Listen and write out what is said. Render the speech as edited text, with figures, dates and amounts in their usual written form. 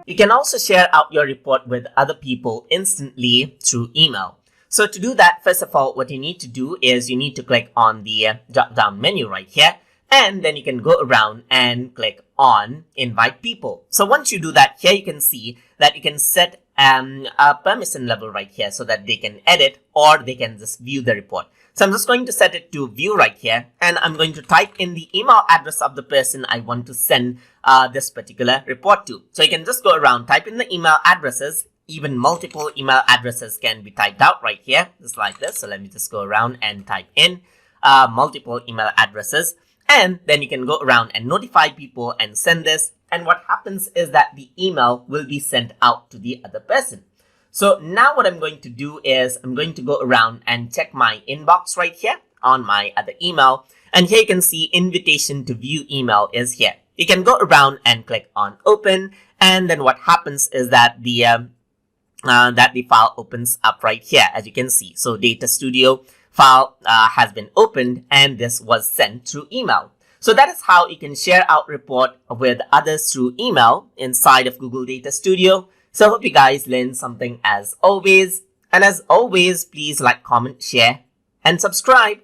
You can also share out your report with other people instantly through email. So to do that, first of all, what you need to do is you need to click on the drop down menu right here, and then you can go around and click on invite people. So once you do that, here you can see that you can set a permission level right here so that they can edit or they can just view the report. So I'm just going to set it to view right here, and I'm going to type in the email address of the person I want to send this particular report to. So you can just go around, type in the email addresses. Even multiple email addresses can be typed out right here, just like this. So let me just go around and type in multiple email addresses, and then you can go around and notify people and send this. And what happens is that the email will be sent out to the other person. So now what I'm going to do is I'm going to go around and check my inbox right here on my other email. And here you can see invitation to view email is here. You can go around and click on open. And then what happens is that the file opens up right here, as you can see. So Data Studio file has been opened, and this was sent through email. So that is how you can share out report with others through email inside of Google Data Studio. So I hope you guys learned something as always. And as always, please like, comment, share, and subscribe.